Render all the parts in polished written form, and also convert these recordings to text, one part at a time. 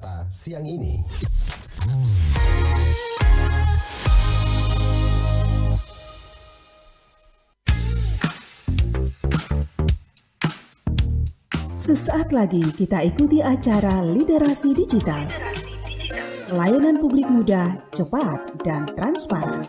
Wisata siang ini. Sesaat lagi kita ikuti acara Literasi Digital. Layanan publik mudah, cepat, dan transparan.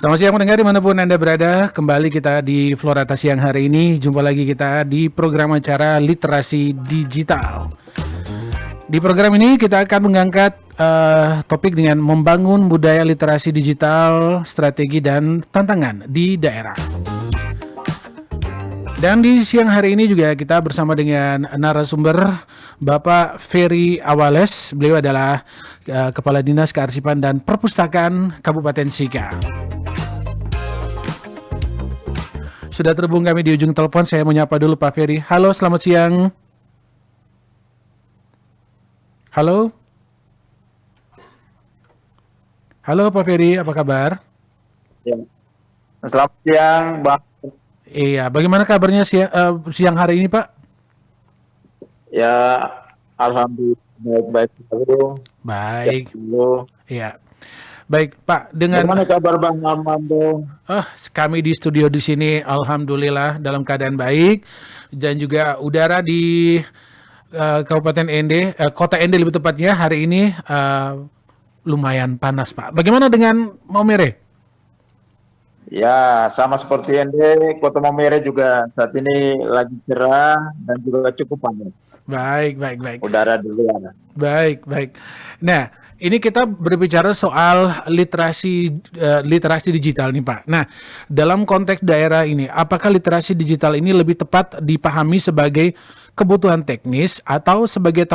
Selamat siang pendengar dimanapun Anda berada. Kembali kita di Florata siang hari ini. Jumpa lagi kita di program acara Literasi Digital. Di program ini kita akan mengangkat topik dengan membangun budaya literasi digital, strategi dan tantangan di daerah. Dan di siang hari ini juga kita bersama dengan narasumber Bapak Ferry Awales. Beliau adalah Kepala Dinas Kearsipan dan Perpustakaan Kabupaten Sika. Sudah terhubung kami di ujung telepon. Saya menyapa dulu Pak Ferry. Halo, selamat siang. Halo. Halo Pak Ferry, apa kabar? Ya. Selamat siang, Bang. Iya, bagaimana kabarnya siang hari ini, Pak? Ya, alhamdulillah baik dulu. Baik. Iya. Baik, Pak, Bagaimana kabar Bang Armando? Kami di studio di sini alhamdulillah dalam keadaan baik, dan juga udara di Kabupaten Ende, Kota Ende lebih tepatnya hari ini lumayan panas, Pak. Bagaimana dengan Maumere? Ya, sama seperti Ende, Kota Maumere juga saat ini lagi cerah dan juga cukup panas. Baik. Udara di luar. Baik. Nah, ini kita berbicara soal literasi digital nih Pak. Nah, dalam konteks daerah ini, apakah literasi digital ini lebih tepat dipahami sebagai kebutuhan teknis atau sebagai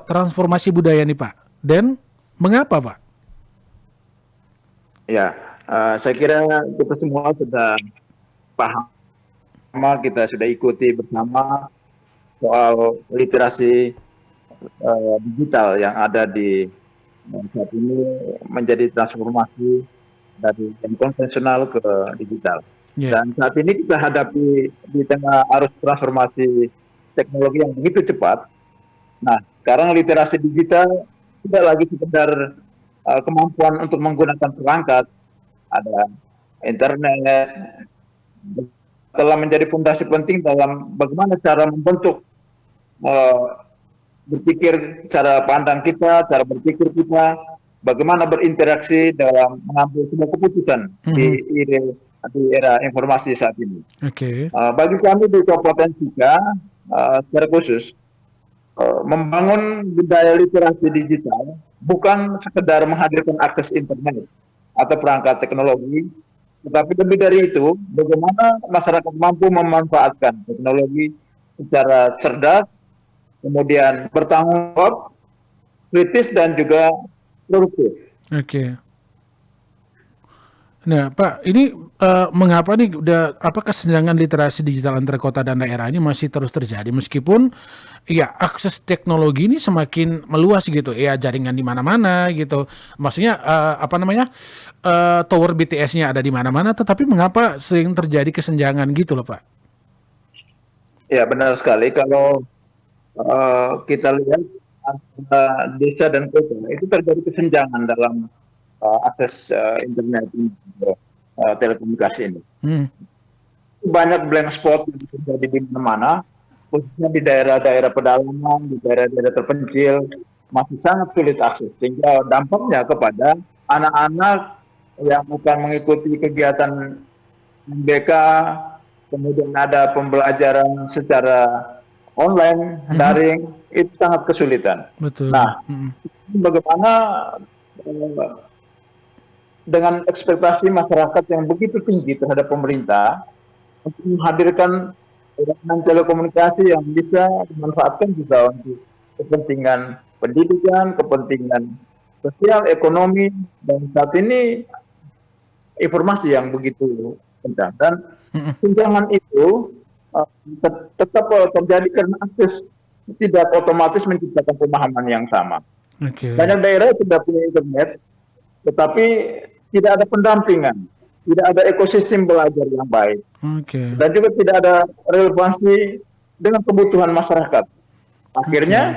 transformasi budaya nih Pak? Dan mengapa Pak? Ya, saya kira kita semua sudah paham, kita sudah ikuti bersama soal literasi digital yang ada di saat ini menjadi transformasi dari yang konvensional ke digital. Yeah. Dan saat ini kita hadapi di tengah arus transformasi teknologi yang begitu cepat. Nah, sekarang literasi digital tidak lagi sekedar kemampuan untuk menggunakan perangkat, ada internet, telah menjadi fondasi penting dalam bagaimana cara membentuk berpikir, cara pandang kita, cara berpikir kita, bagaimana berinteraksi dalam mengambil sebuah keputusan di era informasi saat ini. Okay. Bagi kami di Kabupaten Sika, secara khusus, membangun budaya literasi digital bukan sekedar menghadirkan akses internet atau perangkat teknologi, tetapi lebih dari itu, bagaimana masyarakat mampu memanfaatkan teknologi secara cerdas, kemudian bertanggung jawab, kritis dan juga produktif. Oke. Nah, Pak, ini mengapa nih kesenjangan literasi digital antara kota dan daerah ini masih terus terjadi meskipun ya akses teknologi ini semakin meluas gitu, ya jaringan di mana-mana gitu. Maksudnya tower BTS-nya ada di mana-mana, tetapi mengapa sering terjadi kesenjangan gitu loh, Pak? Ya, benar sekali. Kalau kita lihat antara desa dan kota itu terjadi kesenjangan dalam akses internet ini, telekomunikasi ini. Banyak blank spot yang terjadi di mana-mana, khususnya di daerah-daerah pedalaman, di daerah-daerah terpencil, masih sangat sulit akses. Sehingga dampaknya kepada anak-anak yang akan mengikuti kegiatan MBK, kemudian ada pembelajaran secara online, daring, itu sangat kesulitan. Betul. Nah, bagaimana dengan ekspektasi masyarakat yang begitu tinggi terhadap pemerintah untuk menghadirkan layanan telekomunikasi yang bisa dimanfaatkan juga untuk kepentingan pendidikan, kepentingan sosial, ekonomi, dan saat ini informasi yang begitu kencang. Dan tunjangan itu tetap terjadi karena akses tidak otomatis menciptakan pemahaman yang sama. Okay. Banyak daerah sudah punya internet, tetapi tidak ada pendampingan, tidak ada ekosistem belajar yang baik, Oke. dan juga tidak ada relevansi dengan kebutuhan masyarakat. Akhirnya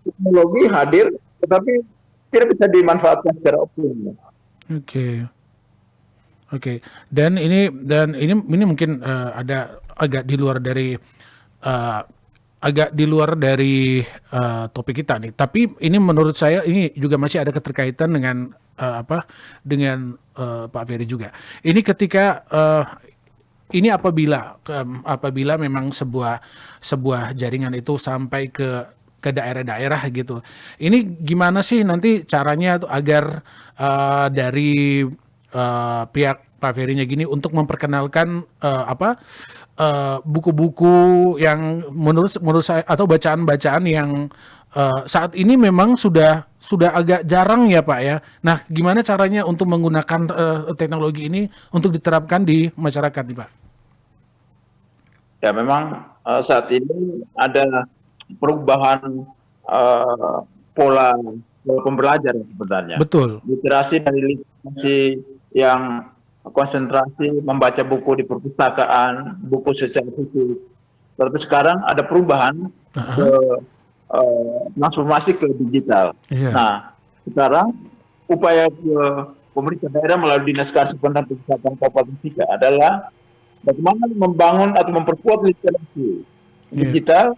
teknologi hadir, tetapi tidak bisa dimanfaatkan secara optimal. Oke. Oke. Dan ini mungkin ada agak di luar dari eh, topik kita nih. Tapi ini menurut saya ini juga masih ada keterkaitan dengan Pak Ferry juga. Ini ketika ini apabila memang sebuah jaringan itu sampai ke daerah-daerah gitu. Ini gimana sih nanti caranya tuh agar dari pihak Pak Ferry-nya gini untuk memperkenalkan buku-buku yang menurut saya atau bacaan-bacaan yang saat ini memang sudah agak jarang ya Pak ya. Nah, gimana caranya untuk menggunakan teknologi ini untuk diterapkan di masyarakat nih Pak? Ya memang saat ini ada perubahan pola pembelajaran sebenarnya. Betul. Literasi dari literasi yang konsentrasi membaca buku di perpustakaan, buku secara fisik. Tapi sekarang ada perubahan ke transformasi ke digital. Iya. Nah, sekarang upaya pemerintah daerah melalui Dinas Kearsipan dan Perpustakaan Kabupaten Sika adalah bagaimana membangun atau memperkuat literasi digital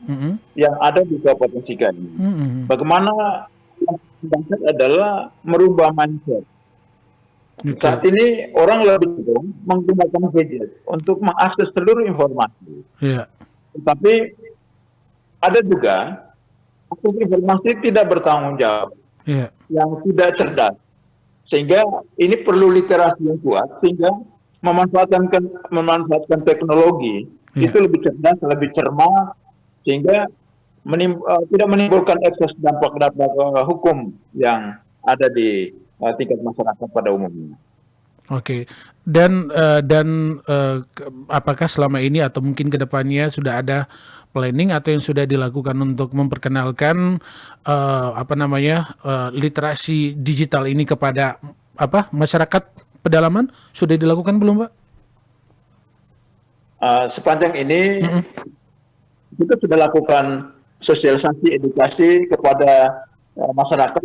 yang ada di Kabupaten Sika ini. Bagaimana yang dasar adalah merubah mindset. Saat ini orang lebih cenderung menggunakan gadget untuk mengakses seluruh informasi. Iya. Tetapi ada juga akses informasi tidak bertanggung jawab, yang tidak cerdas. Sehingga ini perlu literasi yang kuat, sehingga memanfaatkan teknologi itu lebih cerdas, lebih cermat, sehingga tidak menimbulkan ekses dampak-dampak hukum yang ada di tingkat masyarakat pada umumnya. Oke. Dan apakah selama ini atau mungkin kedepannya sudah ada planning atau yang sudah dilakukan untuk memperkenalkan literasi digital ini kepada masyarakat pedalaman? Sudah dilakukan belum, Pak? Sepanjang ini kita sudah lakukan sosialisasi edukasi kepada masyarakat,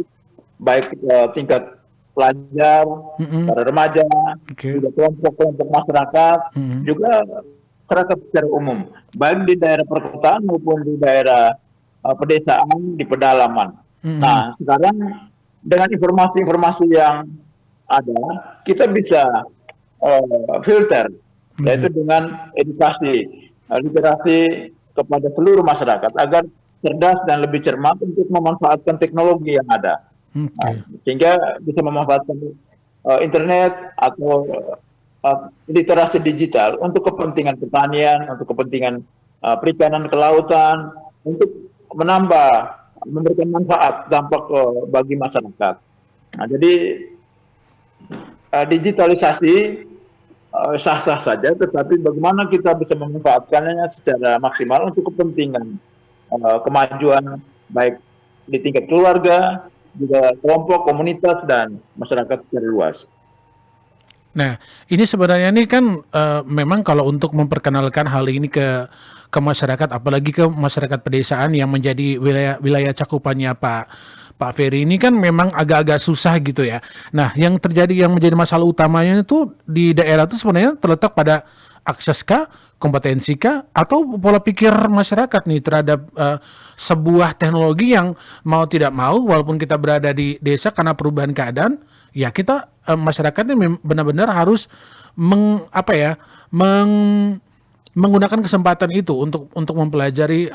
baik tingkat pelajar, para remaja, juga kelompok-kelompok masyarakat, juga masyarakat secara umum, baik di daerah perkotaan maupun di daerah pedesaan, di pedalaman. Nah, sekarang dengan informasi-informasi yang ada, kita bisa filter, yaitu dengan edukasi, literasi kepada seluruh masyarakat, agar cerdas dan lebih cermat untuk memanfaatkan teknologi yang ada. Sehingga bisa memanfaatkan internet atau literasi digital untuk kepentingan pertanian, untuk kepentingan perikanan kelautan, untuk memberikan manfaat dampak bagi masyarakat. Nah, jadi digitalisasi sah-sah saja, tetapi bagaimana kita bisa memanfaatkannya secara maksimal untuk kepentingan kemajuan baik di tingkat keluarga, juga kelompok, komunitas, dan masyarakat secara luas. Nah, ini sebenarnya ini kan memang kalau untuk memperkenalkan hal ini ke masyarakat, apalagi ke masyarakat pedesaan yang menjadi wilayah cakupannya Pak Ferry ini kan memang agak-agak susah gitu ya. Nah, yang menjadi masalah utamanya itu di daerah itu sebenarnya terletak pada akses kah, kompetensi kah, atau pola pikir masyarakat nih terhadap sebuah teknologi yang mau tidak mau, walaupun kita berada di desa karena perubahan keadaan, ya kita masyarakatnya benar-benar harus menggunakan kesempatan itu untuk mempelajari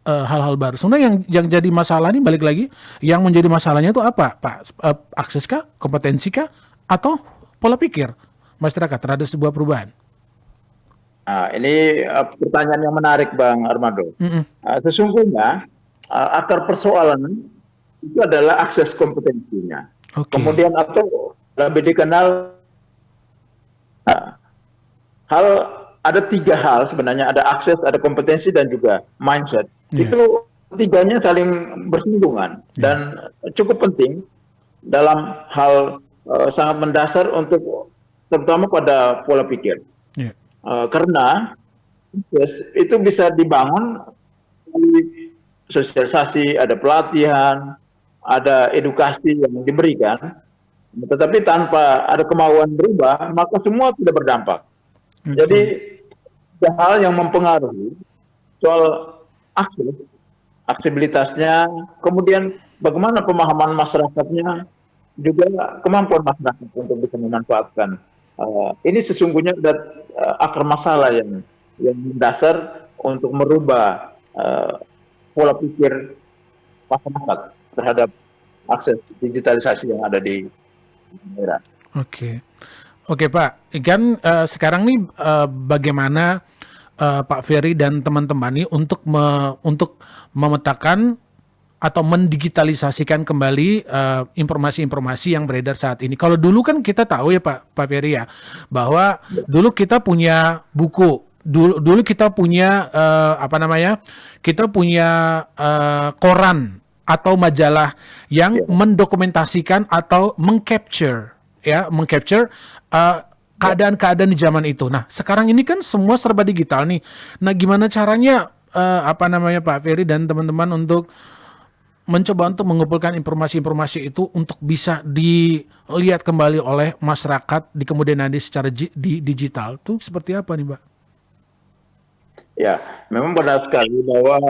hal-hal baru. Sebenarnya yang jadi masalah ini balik lagi, yang menjadi masalahnya itu apa, Pak? Akses kah, kompetensi kah, atau pola pikir masyarakat terhadap sebuah perubahan? Nah, ini pertanyaan yang menarik, Bang Armando. Sesungguhnya akar persoalan itu adalah akses kompetensinya. Kemudian atau lebih dikenal ada 3 hal sebenarnya, ada akses, ada kompetensi, dan juga mindset. Itu tiganya saling bersinggungan dan cukup penting dalam hal sangat mendasar untuk terutama pada pola pikir. Ya. Karena itu bisa dibangun dari sosialisasi, ada pelatihan, ada edukasi yang diberikan, tetapi tanpa ada kemauan berubah, maka semua tidak berdampak. Jadi ada hal yang mempengaruhi soal aksesibilitasnya, kemudian bagaimana pemahaman masyarakatnya, juga kemampuan masyarakat untuk bisa memanfaatkan. Ini sesungguhnya ada akar masalah yang mendasar untuk merubah pola pikir masyarakat terhadap akses digitalisasi yang ada di daerah. Oke Pak, kan sekarang nih bagaimana Pak Ferry dan teman-teman ini untuk memetakan atau mendigitalisasikan kembali informasi-informasi yang beredar saat ini. Kalau dulu kan kita tahu ya Pak Ferry ya, bahwa dulu kita punya buku, dulu kita punya kita punya koran atau majalah yang mendokumentasikan atau mengcapture keadaan-keadaan di zaman itu. Nah, sekarang ini kan semua serba digital nih. Nah, gimana caranya Pak Ferry dan teman-teman untuk mencoba untuk mengumpulkan informasi-informasi itu untuk bisa dilihat kembali oleh masyarakat di kemudian hari secara digital? Itu seperti apa nih, Pak? Ya, memang benar sekali bahwa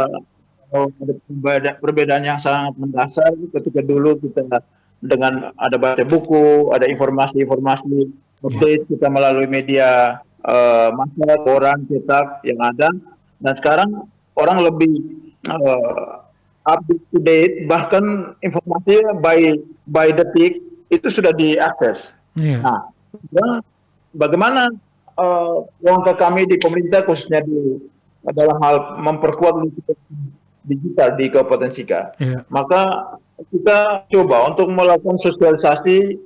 ada perbedaan yang sangat mendasar ketika dulu kita dengan ada baca buku, ada informasi-informasi update kita melalui media massa, koran, cetak yang ada, dan sekarang orang lebih up to date, bahkan informasi by detik itu sudah diakses. Nah, bagaimana langkah kami di pemerintah khususnya dalam hal memperkuat digital di Kabupaten Sika, maka kita coba untuk melakukan sosialisasi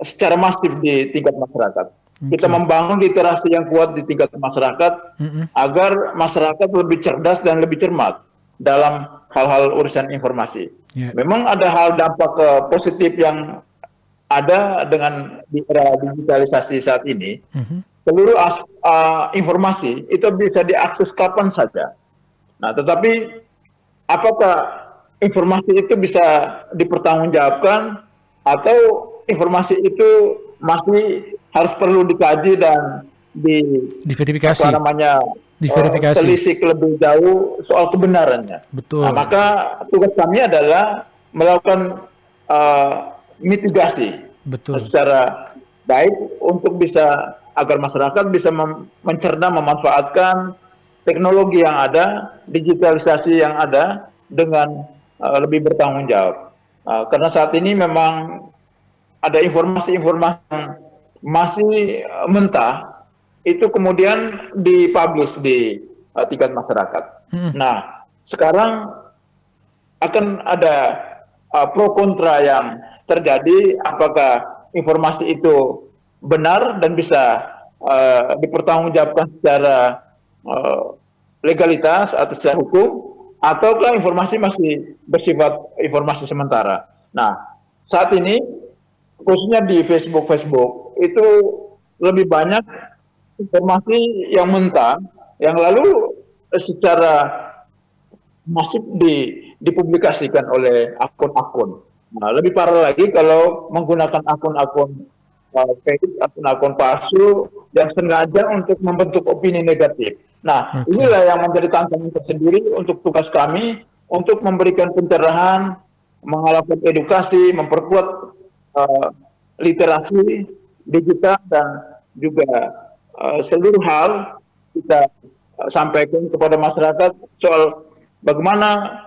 secara masif di tingkat masyarakat. Kita membangun literasi yang kuat di tingkat masyarakat agar masyarakat lebih cerdas dan lebih cermat dalam hal-hal urusan informasi. Memang ada hal dampak positif yang ada dengan di era digitalisasi saat ini. Seluruh informasi itu bisa diakses kapan saja. Nah, tetapi apakah informasi itu bisa dipertanggungjawabkan atau informasi itu masih harus perlu dikaji dan diverifikasi? Telisik lebih jauh soal kebenarannya. Betul. Nah, maka tugas kami adalah melakukan mitigasi secara baik untuk bisa agar masyarakat bisa mencerna, memanfaatkan teknologi yang ada, digitalisasi yang ada dengan lebih bertanggung jawab. Karena saat ini memang ada informasi-informasi yang masih mentah, itu kemudian dipublish di tingkat masyarakat. Nah, sekarang akan ada pro kontra yang terjadi, apakah informasi itu benar dan bisa dipertanggungjawabkan secara legalitas atau secara hukum, ataukah informasi masih bersifat informasi sementara. Nah, saat ini khususnya di Facebook itu lebih banyak informasi yang mentah yang lalu secara masif dipublikasikan oleh akun-akun. Nah, lebih parah lagi kalau menggunakan akun-akun fake, akun-akun palsu yang sengaja untuk membentuk opini negatif. Nah, inilah yang menjadi tantangan tersendiri untuk tugas kami untuk memberikan pencerahan, melakukan edukasi, memperkuat literasi digital, dan juga seluruh hal kita sampaikan kepada masyarakat soal bagaimana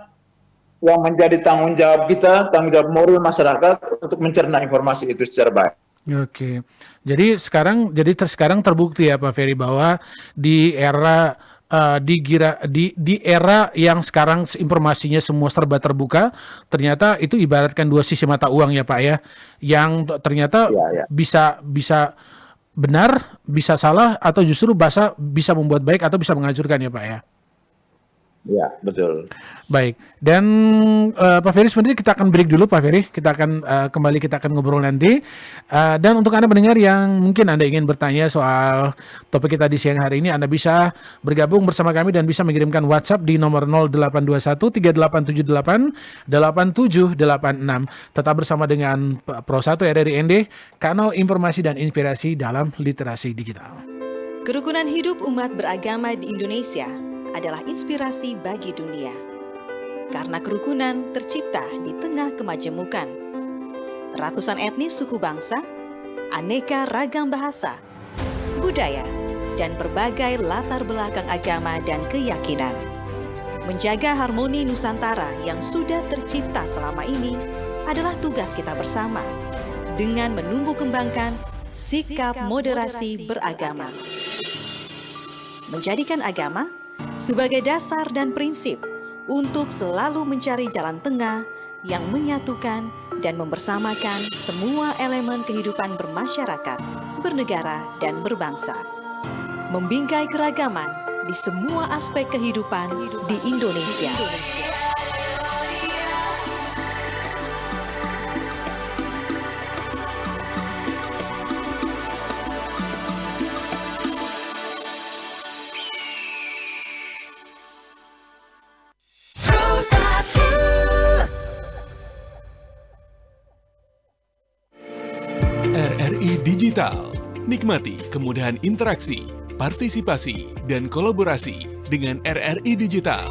yang menjadi tanggung jawab kita, tanggung jawab moral masyarakat untuk mencerna informasi itu secara baik. Oke, jadi sekarang terbukti ya Pak Ferry bahwa di era di era yang sekarang informasinya semua serba terbuka, ternyata itu ibaratkan dua sisi mata uang ya Pak ya, yang ternyata bisa benar, bisa salah, atau justru bisa membuat baik atau bisa menghancurkan ya Pak ya. Ya, betul. Baik, dan Pak Ferry sebenarnya kita akan break dulu Pak Ferry, kita akan kembali, kita akan ngobrol nanti. Dan untuk Anda pendengar yang mungkin Anda ingin bertanya soal topik kita di siang hari ini, Anda bisa bergabung bersama kami dan bisa mengirimkan WhatsApp di nomor 0821 3878 8786. Tetap bersama dengan Pro 1 RRI ND, kanal informasi dan inspirasi dalam literasi digital. Kerukunan hidup umat beragama di Indonesia adalah inspirasi bagi dunia. Karena kerukunan tercipta di tengah kemajemukan. Ratusan etnis suku bangsa, aneka ragam bahasa, budaya, dan berbagai latar belakang agama dan keyakinan. Menjaga harmoni Nusantara yang sudah tercipta selama ini adalah tugas kita bersama dengan menumbuh kembangkan sikap moderasi beragama. Menjadikan agama sebagai dasar dan prinsip untuk selalu mencari jalan tengah yang menyatukan dan membersamakan semua elemen kehidupan bermasyarakat, bernegara, dan berbangsa. Membingkai keragaman di semua aspek kehidupan di Indonesia. RRI Digital. Nikmati kemudahan interaksi, partisipasi, dan kolaborasi dengan RRI Digital.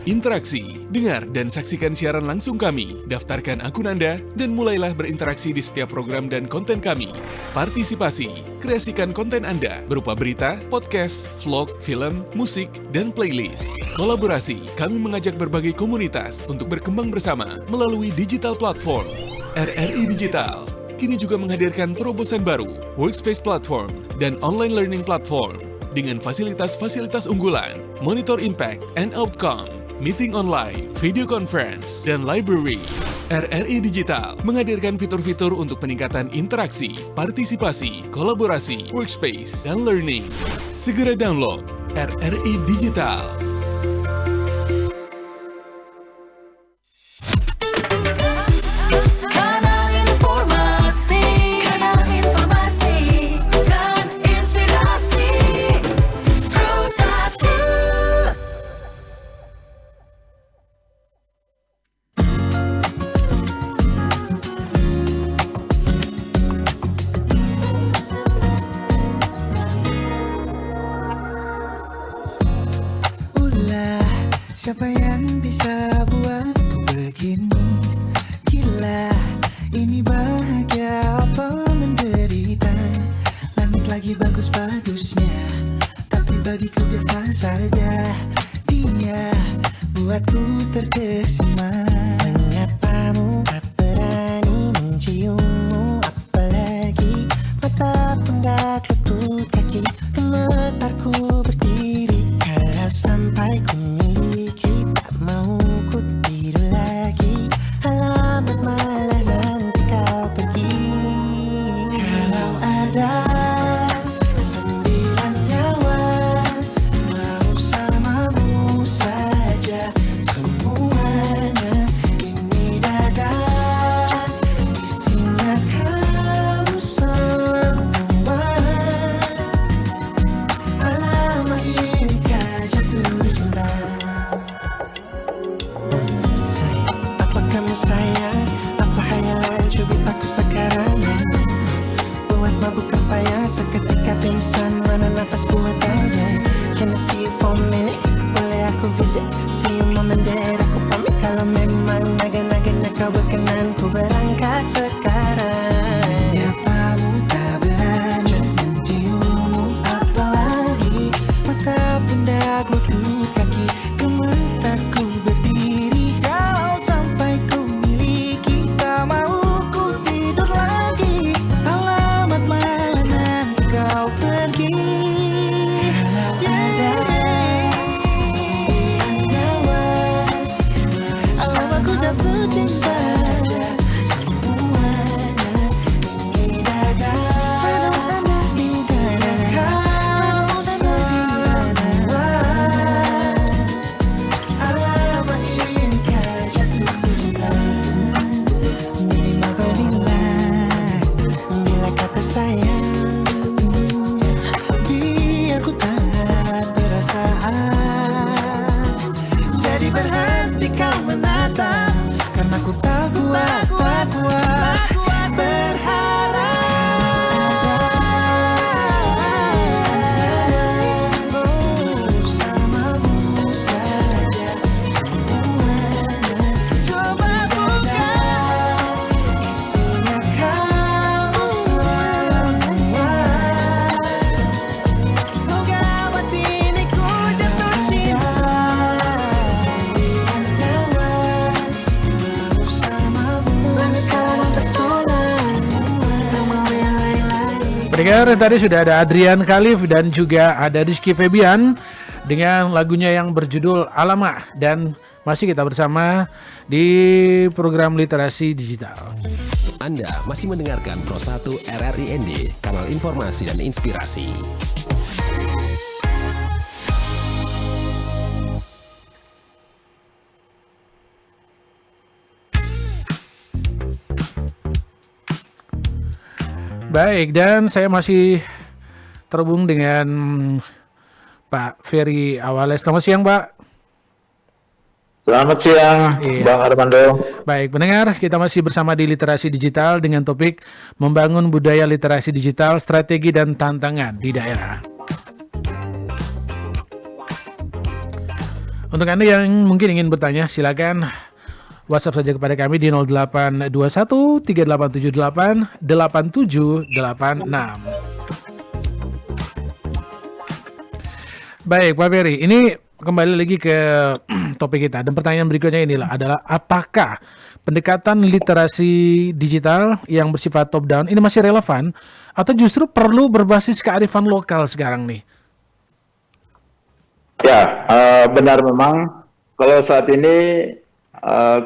Interaksi, dengar dan saksikan siaran langsung kami, daftarkan akun Anda, dan mulailah berinteraksi di setiap program dan konten kami. Partisipasi, kreasikan konten Anda berupa berita, podcast, vlog, film, musik, dan playlist. Kolaborasi, kami mengajak berbagai komunitas untuk berkembang bersama melalui digital platform. RRI Digital kini juga menghadirkan terobosan baru, workspace platform, dan online learning platform dengan fasilitas-fasilitas unggulan, monitor impact and outcome, meeting online, video conference, dan library. RRI Digital menghadirkan fitur-fitur untuk peningkatan interaksi, partisipasi, kolaborasi, workspace, dan learning. Segera download RRI Digital. Siapa yang bisa buatku begini? Gila, ini bahagia apa menderita? Langit lagi bagus-bagusnya, tapi bagiku biasa saja. Dia buatku terkesima. Menyapamu, tak berani menciummu, apalagi mata pundak lutut kaki. Gemetarku berdiri kalau sampai ku miliki, tak mau ku tidur lagi. Alamat malah nanti kau pergi. Kalau ada 9 nyawa, mau samamu saja semuanya. Ini dada, isinya kamu semua. Alamat ini kau jatuh cinta. Apa kamu sayang? Apa hayalan cubit aku sekarang? Buat mabuk apa ya? Seketika pingsan, mana nafas buat aja. Can I see you for a minute? Boleh aku visit? See you mom and dad, aku pamit. Kalau memang naga-naganya kau berkenan, ku berangkat sekarang. Ya kamu tak berani menciummu, apalagi mata pundak lutut kaki. Gemetarku berdiri kalau sampai ku miliki, tak mau ku tidur lagi. Alamat malah nanti kau pergi. Kalau ada 9 nyawa, tak kuat berharap. Bersamamu saja semuanya. Coba buka, isinya kamu semua. Oh gawat ini ku jatuh cinta. Sembilan kawan bersamamu, bersama pesona. Tak mau yang lain-lain. Pendengar, tadi sudah ada Adrian Khalif dan juga ada Rizky Febian dengan lagunya yang berjudul Alamak, dan masih kita bersama di program Literasi Digital. Anda masih mendengarkan Pro 1 RRI ND, kanal informasi dan inspirasi. Baik, dan saya masih terhubung dengan Pak Ferry Awales. Selamat siang, Pak. Selamat siang, Iya. Bang Armando. Baik, pendengar, kita masih bersama di Literasi Digital dengan topik membangun budaya literasi digital, strategi dan tantangan di daerah. Untuk Anda yang mungkin ingin bertanya, silakan WhatsApp saja kepada kami di 0821 3878 8786. Baik, Pak Ferry, ini kembali lagi ke topik kita, dan pertanyaan berikutnya adalah apakah pendekatan literasi digital yang bersifat top down ini masih relevan atau justru perlu berbasis kearifan lokal sekarang nih? Ya, benar memang kalau saat ini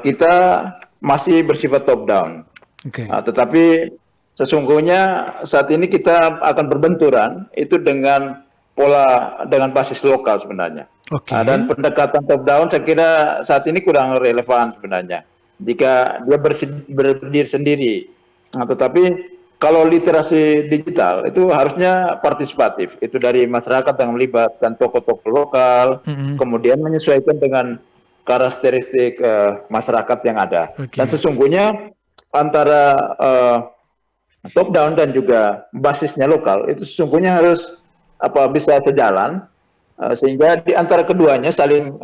kita masih bersifat top down. Oke. Tetapi sesungguhnya saat ini kita akan berbenturan itu dengan basis lokal sebenarnya. Oke. Dan pendekatan top down saya kira saat ini kurang relevan sebenarnya jika dia berdiri sendiri. Tetapi kalau literasi digital itu harusnya partisipatif, itu dari masyarakat yang melibatkan tokoh-tokoh lokal, kemudian menyesuaikan dengan karakteristik masyarakat yang ada. Oke. Dan sesungguhnya antara top down dan juga basisnya lokal itu sesungguhnya harus bisa sejalan, sehingga di antara keduanya saling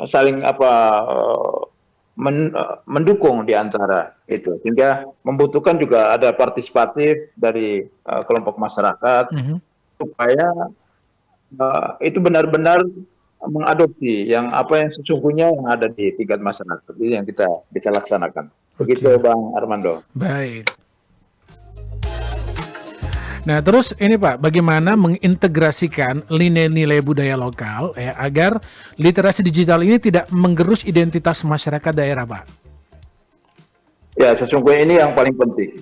mendukung di antara itu, sehingga membutuhkan juga ada partisipatif dari kelompok masyarakat supaya itu benar-benar mengadopsi yang sesungguhnya yang ada di tingkat masyarakat, itu yang kita bisa laksanakan. Begitu, Bang Armando. Baik. Nah, terus ini Pak, bagaimana mengintegrasikan nilai-nilai budaya lokal agar literasi digital ini tidak menggerus identitas masyarakat daerah, Pak? Ya, sesungguhnya ini yang paling penting.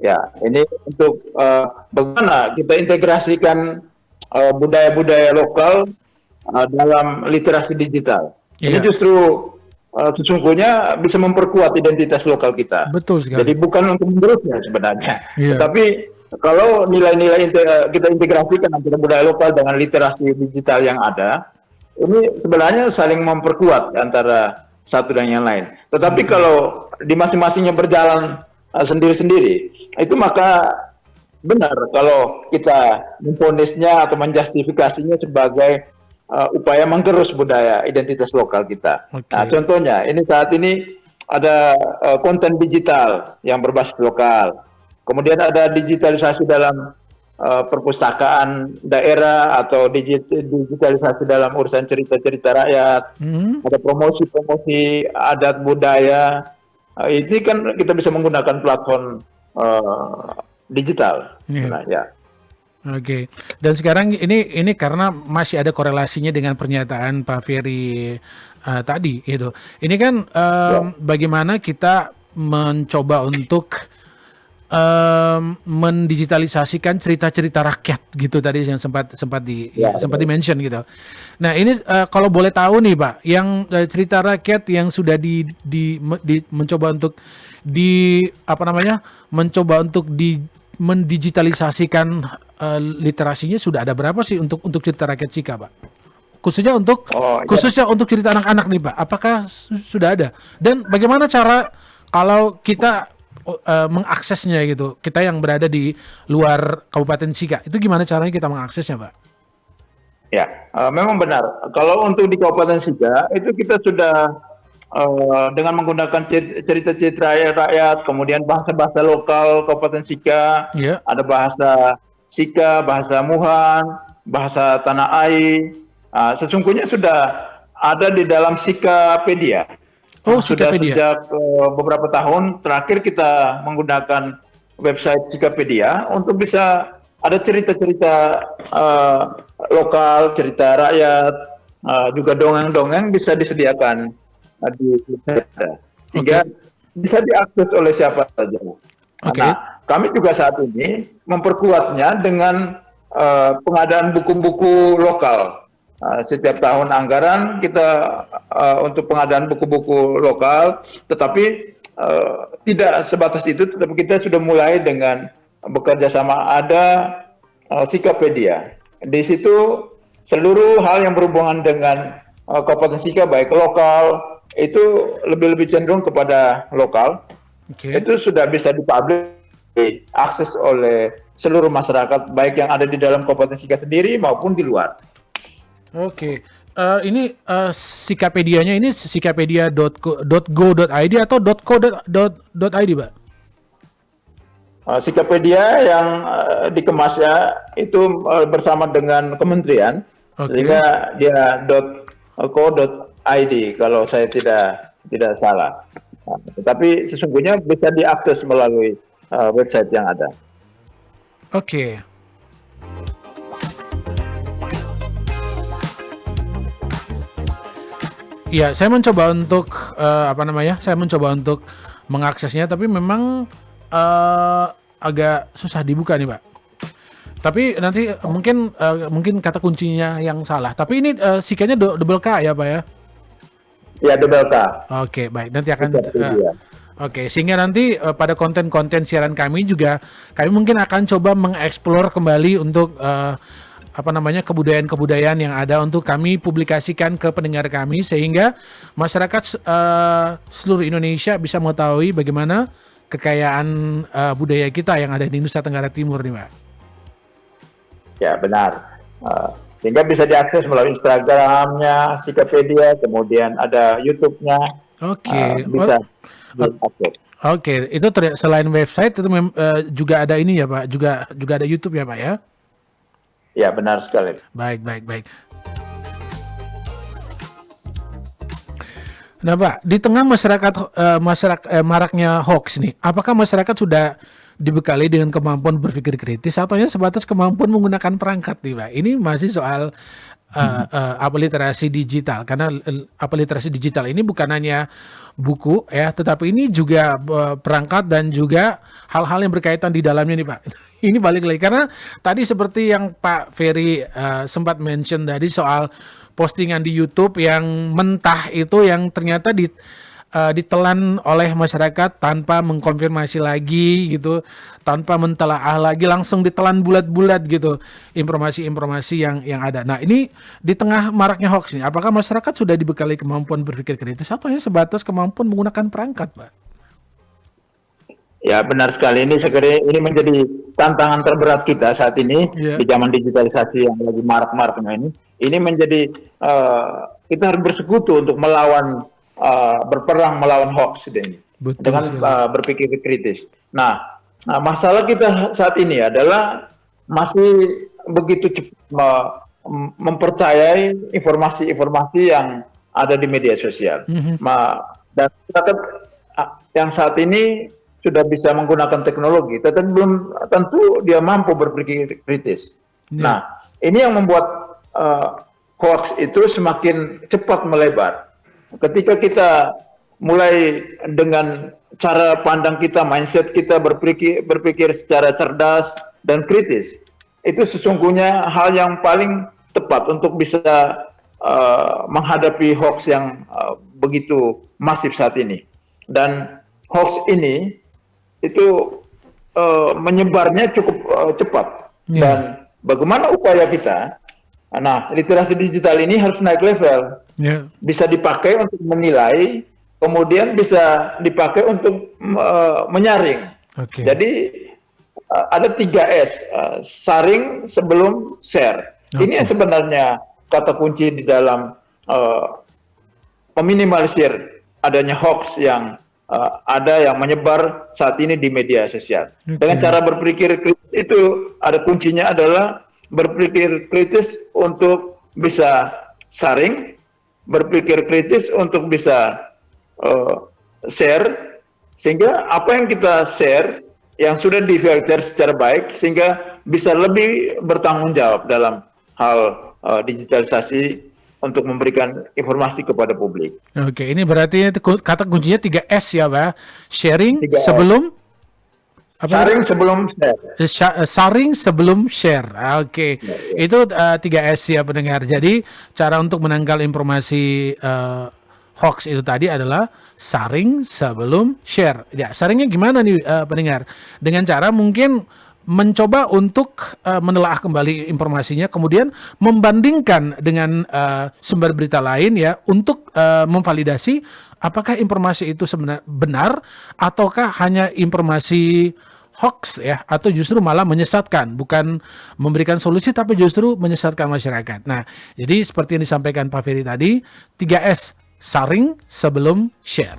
Ya, ini untuk bagaimana kita integrasikan budaya-budaya lokal dalam literasi digital. Ini justru sesungguhnya bisa memperkuat identitas lokal kita. Betul sekali. Jadi bukan untuk menggerusnya sebenarnya, Iya. tapi kalau nilai-nilai kita integrasikan antara budaya lokal dengan literasi digital yang ada, ini sebenarnya saling memperkuat antara satu dan yang lain. Tetapi kalau di masing-masingnya berjalan sendiri-sendiri, itu maka benar kalau kita memvonisnya atau menjustifikasinya sebagai upaya menggerus budaya identitas lokal kita. Oke. Nah, contohnya, ini saat ini ada konten digital yang berbasis lokal. Kemudian ada digitalisasi dalam perpustakaan daerah atau digitalisasi dalam urusan cerita-cerita rakyat. Ada promosi-promosi adat budaya. Ini kan kita bisa menggunakan platform digital. Iya. Nah, ya. Oke. Dan sekarang ini karena masih ada korelasinya dengan pernyataan Pak Ferry tadi itu. Ini kan bagaimana kita mencoba untuk mendigitalisasikan cerita-cerita rakyat gitu tadi yang sempat di-mention gitu. Nah, ini kalau boleh tahu nih, Pak, yang cerita rakyat yang sudah mencoba untuk mendigitalisasikan literasinya sudah ada berapa sih untuk cerita rakyat Sika, Pak? Khususnya untuk cerita anak-anak nih, Pak. Apakah sudah ada? Dan bagaimana cara kalau kita mengaksesnya gitu, kita yang berada di luar Kabupaten Sika, itu gimana caranya kita mengaksesnya, Pak? Ya, memang benar. Kalau untuk di Kabupaten Sika itu kita sudah dengan menggunakan cerita-cerita rakyat, kemudian bahasa-bahasa lokal Kabupaten Sika, ada bahasa Sika, bahasa Muhan, bahasa Tanah Ai. Sesungguhnya sudah ada di dalam Sikapedia. Sudah sejak beberapa tahun terakhir kita menggunakan website Sikapedia untuk bisa ada cerita-cerita lokal, cerita rakyat, juga dongeng-dongeng bisa disediakan di website, sehingga bisa diakses oleh siapa saja. Nah, kami juga saat ini memperkuatnya dengan pengadaan buku-buku lokal. Setiap tahun anggaran kita untuk pengadaan buku-buku lokal, tetapi tidak sebatas itu, tetapi kita sudah mulai dengan bekerja sama ada Sikapedia. Di situ seluruh hal yang berhubungan dengan Kabupaten Sika, baik lokal, itu lebih cenderung kepada lokal. Itu sudah bisa dipublish, diakses oleh seluruh masyarakat, baik yang ada di dalam Kabupaten Sika sendiri maupun di luar. Ini Sikapedianya ini sikapedia.go.id atau .co.id, Pak? Sikapedia yang dikemas ya itu bersama dengan kementerian, sehingga dia .co.id kalau saya tidak salah. Tetapi sesungguhnya bisa diakses melalui website yang ada. Ya, saya mencoba untuk saya mencoba untuk mengaksesnya, tapi memang agak susah dibuka nih, Pak. Tapi nanti mungkin kata kuncinya yang salah. Tapi ini Sikanya double K ya, Pak ya? Ya, double K. Baik. Nanti akan sehingga nanti pada konten-konten siaran kami juga kami mungkin akan coba mengeksplor kembali untuk kebudayaan-kebudayaan yang ada untuk kami publikasikan ke pendengar kami, sehingga masyarakat seluruh Indonesia bisa mengetahui bagaimana kekayaan budaya kita yang ada di Nusa Tenggara Timur nih, Pak. Ya, benar. Sehingga bisa diakses melalui Instagramnya Sikapedia, kemudian ada YouTube-nya. Bisa diakses. Itu selain website itu juga ada ini ya, Pak, juga ada YouTube ya, Pak ya? Ya, benar sekali. Baik. Nah, Pak, di tengah maraknya hoax nih, apakah masyarakat sudah dibekali dengan kemampuan berpikir kritis atau sebatas kemampuan menggunakan perangkat nih, Pak? Ini masih soal literasi digital, karena literasi digital ini bukan hanya buku ya, tetapi ini juga perangkat dan juga hal-hal yang berkaitan di dalamnya nih, Pak. Ini balik lagi karena tadi seperti yang Pak Ferry sempat mention tadi soal postingan di YouTube yang mentah itu yang ternyata ditelan oleh masyarakat tanpa mengkonfirmasi lagi gitu, tanpa mentelaah lagi, langsung ditelan bulat-bulat gitu informasi-informasi yang ada. Nah, ini di tengah maraknya hoax ini, apakah masyarakat sudah dibekali kemampuan berpikir kritis atau sebatas kemampuan menggunakan perangkat, Pak? Ya, benar sekali. Ini menjadi tantangan terberat kita saat ini di zaman digitalisasi yang lagi marak-maraknya ini. Ini menjadi kita harus bersekutu untuk berperang melawan hoax ini. Dengan berpikir kritis. Nah, masalah kita saat ini adalah masih begitu cepat mempercayai informasi-informasi yang ada di media sosial. Dan yang saat ini sudah bisa menggunakan teknologi, tetapi belum tentu dia mampu berpikir kritis. Nah, ini yang membuat hoax itu semakin cepat melebar. Ketika kita mulai dengan cara pandang kita, mindset kita berpikir secara cerdas dan kritis, itu sesungguhnya hal yang paling tepat untuk bisa menghadapi hoax yang begitu masif saat ini. Dan hoax ini itu menyebarnya cukup cepat. Dan bagaimana upaya kita? Nah, literasi digital ini harus naik level. Bisa dipakai untuk menilai kemudian bisa dipakai untuk menyaring. Oke. Jadi ada 3S, saring sebelum share. Ini yang sebenarnya kata kunci di dalam meminimalisir adanya hoax yang ada yang menyebar saat ini di media sosial. Dengan cara berpikir kritis itu ada kuncinya adalah berpikir kritis untuk bisa saring, berpikir kritis untuk bisa share, sehingga apa yang kita share yang sudah difilter secara baik sehingga bisa lebih bertanggung jawab dalam hal digitalisasi untuk memberikan informasi kepada publik. Oke, ini berarti kata kuncinya 3S ya, Pak. Sharing 3S. sebelum Saring sebelum share. Saring sebelum share. Oke. Itu 3S ya pendengar. Jadi cara untuk menangkal informasi hoax itu tadi adalah saring sebelum share. Ya, saringnya gimana nih pendengar? Dengan cara mungkin mencoba untuk menelaah kembali informasinya, kemudian membandingkan dengan sumber berita lain ya, untuk memvalidasi apakah informasi itu sebenarnya benar ataukah hanya informasi hoax ya, atau justru malah menyesatkan, bukan memberikan solusi tapi justru menyesatkan masyarakat. Nah, jadi seperti yang disampaikan Pak Ferry tadi, 3S, saring sebelum share.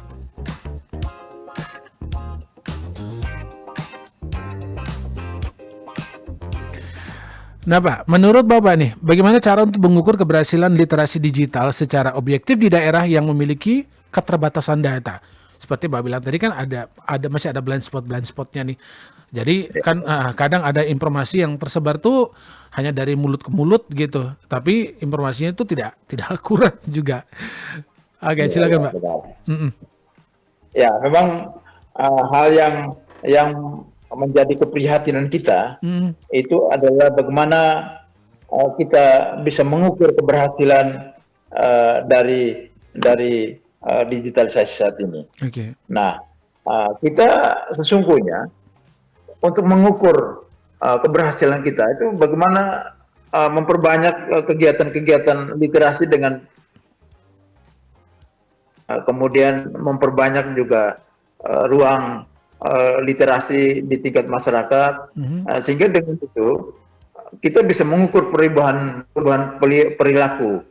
Nah Pak, menurut Bapak nih, bagaimana cara untuk mengukur keberhasilan literasi digital secara objektif di daerah yang memiliki keterbatasan data? Seperti Bapak bilang tadi kan masih ada blind spotnya nih. Jadi kan kadang ada informasi yang tersebar tuh hanya dari mulut ke mulut gitu, tapi informasinya itu tidak akurat juga. Oke, silakan Pak. Ya, memang hal yang menjadi keprihatinan kita itu adalah bagaimana kita bisa mengukur keberhasilan dari digitalisasi saat ini. Okay. Nah, kita sesungguhnya untuk mengukur keberhasilan kita itu bagaimana memperbanyak kegiatan-kegiatan literasi dengan kemudian memperbanyak juga ruang literasi di tingkat masyarakat, sehingga dengan itu kita bisa mengukur perubahan perilaku.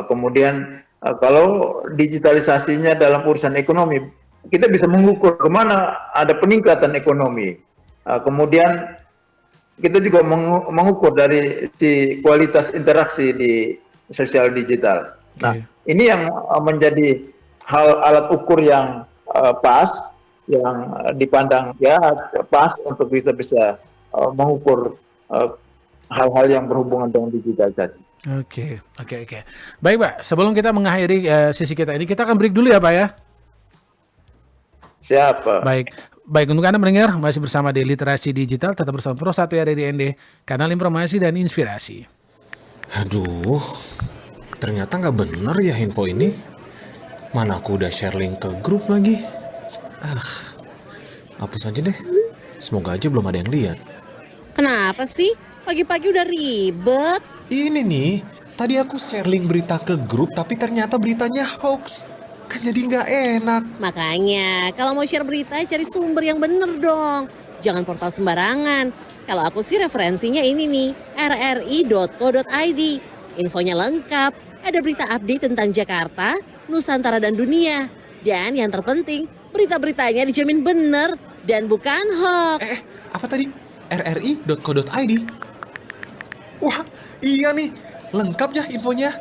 Kemudian kalau digitalisasinya dalam urusan ekonomi, kita bisa mengukur kemana ada peningkatan ekonomi. Kemudian kita juga mengukur dari si kualitas interaksi di sosial digital. Nah, ini yang menjadi alat ukur yang pas, yang dipandang ya pas untuk bisa mengukur hal-hal yang berhubungan dengan digitalisasi. Oke. Baik Pak, sebelum kita mengakhiri sesi kita ini, kita akan break dulu ya Pak ya. Siap. Baik untuk Anda mendengar, masih bersama di Literasi Digital, tetap bersama Pro 1 RRI kanal informasi dan inspirasi. Aduh, ternyata nggak bener ya info ini. Mana aku udah share link ke grup lagi. Hapus aja deh. Semoga aja belum ada yang lihat. Kenapa sih? Pagi-pagi udah ribet. Ini nih, tadi aku share link berita ke grup tapi ternyata beritanya hoax. Kan jadi nggak enak. Makanya, kalau mau share berita cari sumber yang bener dong. Jangan portal sembarangan. Kalau aku sih referensinya ini nih, rri.co.id. Infonya lengkap, ada berita update tentang Jakarta, Nusantara dan dunia. Dan yang terpenting, berita-beritanya dijamin bener dan bukan hoax. Apa tadi? rri.co.id? Wah, iya nih. Lengkap ya infonya.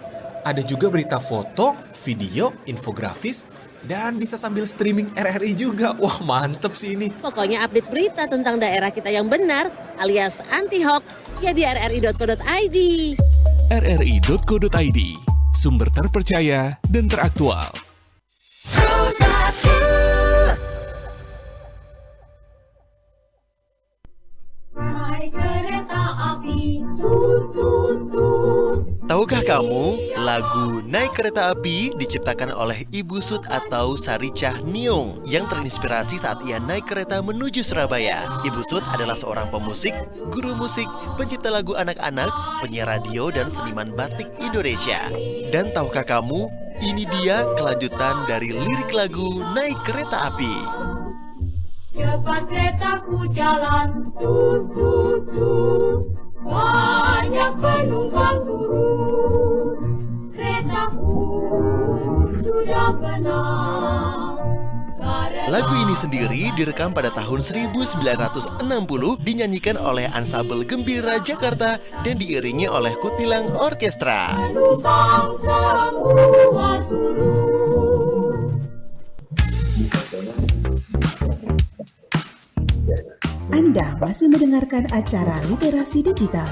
Ada juga berita foto, video, infografis, dan bisa sambil streaming RRI juga. Wah, mantep sih ini. Pokoknya update berita tentang daerah kita yang benar, alias anti-hoax, ya di rri.co.id. rri.co.id, sumber terpercaya dan teraktual. Naik kereta api, tut tut tut. Tahukah kamu, lagu Naik Kereta Api diciptakan oleh Ibu Sud atau Saricah Niung yang terinspirasi saat ia naik kereta menuju Surabaya. Ibu Sud adalah seorang pemusik, guru musik, pencipta lagu anak-anak, penyiar radio, dan seniman batik Indonesia. Dan tahukah kamu, Ini dia kelanjutan dari lirik lagu Naik Kereta Api. Cepat keretaku jalan, tut tut tut. Banyak penumpang turun. Keretaku sudah penat. Lagu ini sendiri direkam pada tahun 1960, dinyanyikan oleh Ansambel Gembira Jakarta dan diiringi oleh Kutilang Orkestra. Penumpang semua turun. Anda masih mendengarkan acara Literasi Digital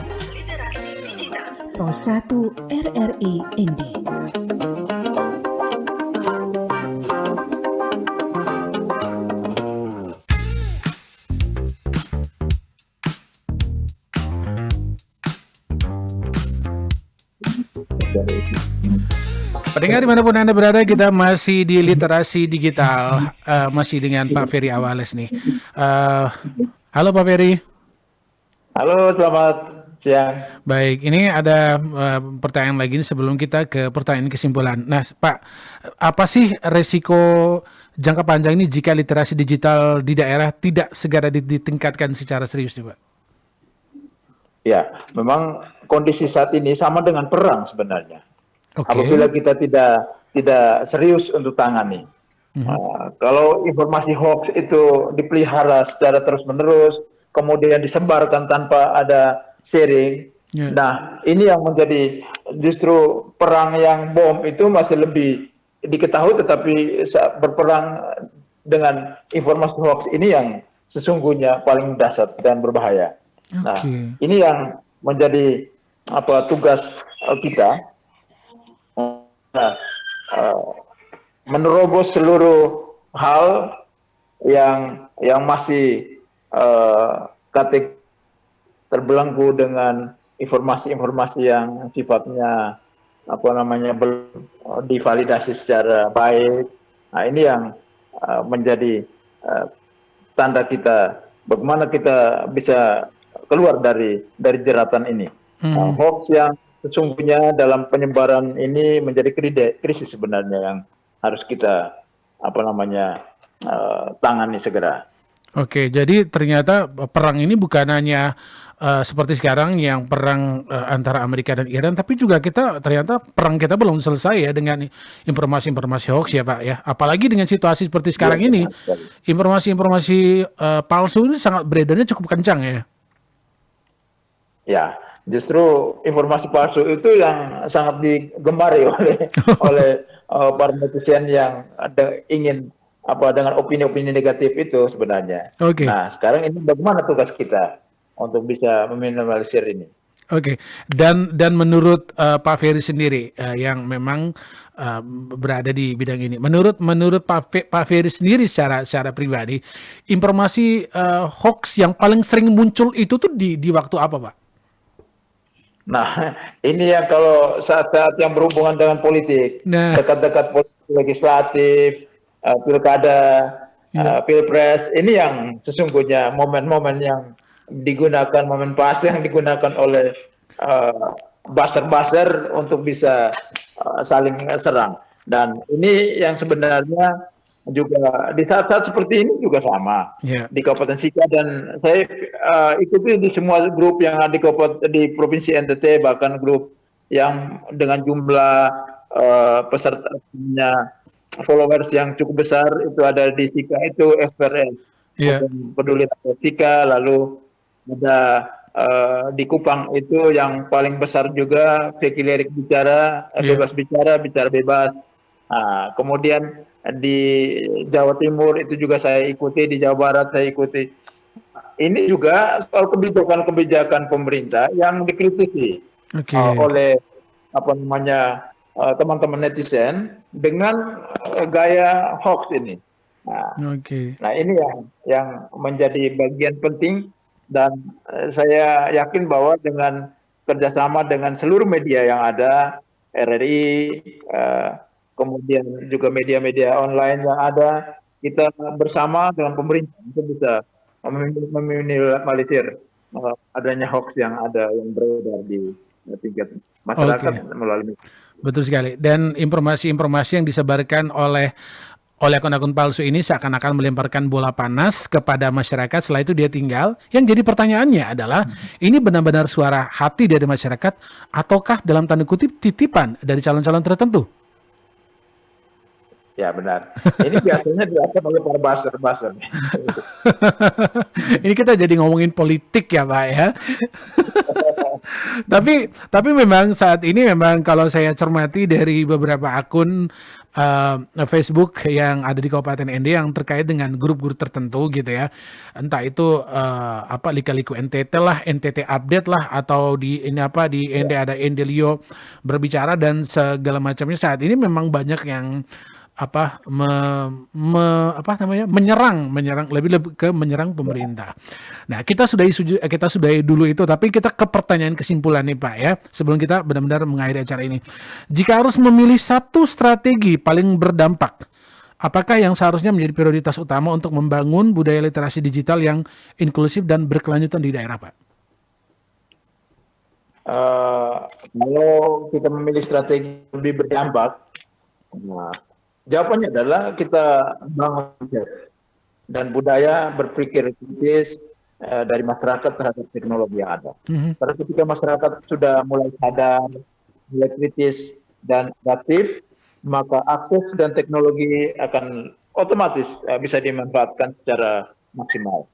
Pro 1 RRI ND. Pendengar dimanapun Anda berada, kita masih di Literasi Digital, masih dengan Pak Ferry Awales nih. Halo Pak Ferry. Halo, selamat siang. Baik, ini ada pertanyaan lagi nih sebelum kita ke pertanyaan kesimpulan. Nah, Pak, apa sih resiko jangka panjang ini jika literasi digital di daerah tidak segera ditingkatkan secara serius nih, Pak? Ya, memang kondisi saat ini sama dengan perang sebenarnya. Oke. Apabila kita tidak serius untuk tangani. Kalau informasi hoax itu dipelihara secara terus-menerus, kemudian disebarkan tanpa ada sharing. Nah, ini yang menjadi justru perang yang bom itu masih lebih diketahui, tetapi saat berperang dengan informasi hoax ini yang sesungguhnya paling dahsyat dan berbahaya. Nah, ini yang menjadi tugas kita. Menerobos seluruh hal yang masih terbelenggu dengan informasi-informasi yang sifatnya belum divalidasi secara baik. Nah, ini yang menjadi tanda kita bagaimana kita bisa keluar dari jeratan ini. Hoax yang sesungguhnya dalam penyebaran ini menjadi krisis sebenarnya yang harus kita tangani segera. Oke, jadi ternyata perang ini bukan hanya seperti sekarang yang perang antara Amerika dan Iran, tapi juga ternyata perang kita belum selesai ya dengan informasi-informasi hoax ya Pak ya. Apalagi dengan situasi seperti sekarang ini, informasi-informasi palsu ini sangat beredarnya cukup kencang ya. Ya. Justru informasi palsu itu yang sangat digemari oleh para netizen yang ingin dengan opini-opini negatif itu sebenarnya. Nah, sekarang ini bagaimana tugas kita untuk bisa meminimalisir ini? Dan menurut Pak Ferry sendiri yang memang berada di bidang ini, menurut Pak Ferry sendiri secara pribadi, informasi hoax yang paling sering muncul itu tuh di waktu apa, Pak? Nah, ini yang kalau saat-saat yang berhubungan dengan politik, dekat-dekat politik legislatif, pilkada, pilpres, ini yang sesungguhnya momen-momen yang digunakan, momen pas yang digunakan oleh buzzer-buzzer untuk bisa saling serang. Dan ini yang sebenarnya juga di saat-saat seperti ini juga sama di Kabupaten Sika, dan saya ikuti di semua grup yang ada di Provinsi NTT, bahkan grup yang dengan jumlah pesertanya followers yang cukup besar itu ada di Sika, itu FRS, Peduli Rakyat Sika, lalu ada di Kupang itu yang paling besar juga Vicky Lirik Bicara, bebas bicara bebas. Nah, kemudian di Jawa Timur itu juga saya ikuti, di Jawa Barat saya ikuti. Ini juga soal kebijakan pemerintah yang dikritisi oleh teman-teman netizen dengan gaya hoax ini. Nah, ini yang menjadi bagian penting, dan saya yakin bahwa dengan kerjasama dengan seluruh media yang ada, RRI, kemudian juga media-media online yang ada, kita bersama dengan pemerintah untuk bisa meminimalisir adanya hoax yang beredar di tingkat masyarakat melalui. Betul sekali. Dan informasi-informasi yang disebarkan oleh akun-akun palsu ini seakan-akan melemparkan bola panas kepada masyarakat. Setelah itu dia tinggal. Yang jadi pertanyaannya adalah, ini benar-benar suara hati dari masyarakat ataukah dalam tanda kutip titipan dari calon-calon tertentu? Ya benar. Ini biasanya dilakukan oleh para buzzer. Ini kita jadi ngomongin politik ya Pak ya. Tapi memang saat ini memang kalau saya cermati dari beberapa akun Facebook yang ada di Kabupaten ND yang terkait dengan grup-grup tertentu gitu ya. Entah itu Lika-Liku NTT lah, NTT Update lah, atau di ND ada Endelio berbicara dan segala macamnya. Saat ini memang banyak yang menyerang lebih ke menyerang pemerintah. Nah, kita sudahi dulu itu, tapi kita ke pertanyaan kesimpulan nih Pak ya, sebelum kita benar-benar mengakhiri acara ini. Jika harus memilih satu strategi paling berdampak, apakah yang seharusnya menjadi prioritas utama untuk membangun budaya literasi digital yang inklusif dan berkelanjutan di daerah, Pak? Kalau kita memilih strategi lebih berdampak, jawabannya adalah kita bangun dan budaya berpikir kritis dari masyarakat terhadap teknologi yang ada. Karena ketika masyarakat sudah mulai sadar, mulai kritis dan adaptif, maka akses dan teknologi akan otomatis bisa dimanfaatkan secara maksimal.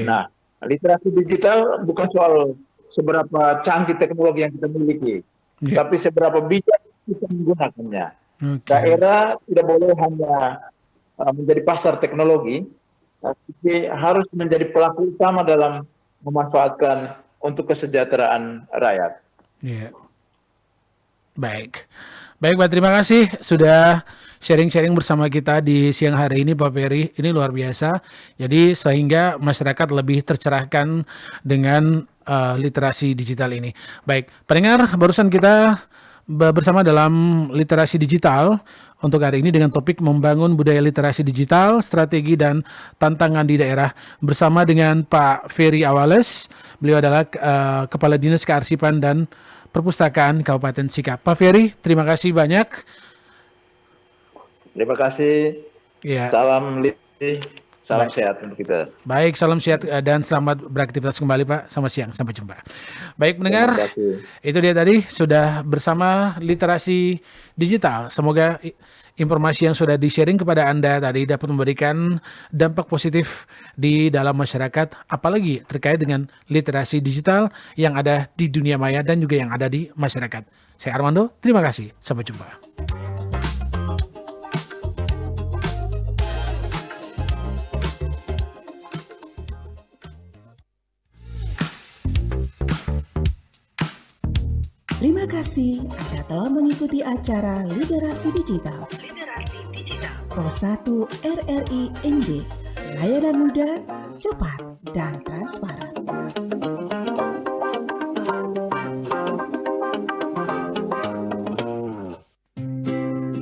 Nah, literasi digital bukan soal seberapa canggih teknologi yang kita miliki, tapi seberapa bijak kita menggunakannya. Daerah tidak boleh hanya menjadi pasar teknologi, tapi harus menjadi pelaku utama dalam memanfaatkan untuk kesejahteraan rakyat. Baik Pak, terima kasih sudah sharing-sharing bersama kita di siang hari ini Pak Ferry. Ini luar biasa. Jadi sehingga masyarakat lebih tercerahkan dengan literasi digital ini. Baik, pendengar, barusan kita bersama dalam literasi digital untuk hari ini dengan topik membangun budaya literasi digital, strategi dan tantangan di daerah bersama dengan Pak Ferry Awales. Beliau adalah Kepala Dinas Kearsipan dan Perpustakaan Kabupaten Sikap. Pak Ferry, terima kasih banyak. Terima kasih. Ya. Salam literasi. Salam sehat untuk kita. Baik, salam sehat dan selamat beraktivitas kembali Pak. Selamat siang, sampai jumpa. Baik pendengar, itu dia tadi sudah bersama literasi digital. Semoga informasi yang sudah di-sharing kepada Anda tadi dapat memberikan dampak positif di dalam masyarakat, apalagi terkait dengan literasi digital yang ada di dunia maya dan juga yang ada di masyarakat. Saya Armando, terima kasih. Sampai jumpa. Terima kasih Anda telah mengikuti acara Literasi Digital. Pos 1 RRI ND, layanan mudah, cepat, dan transparan.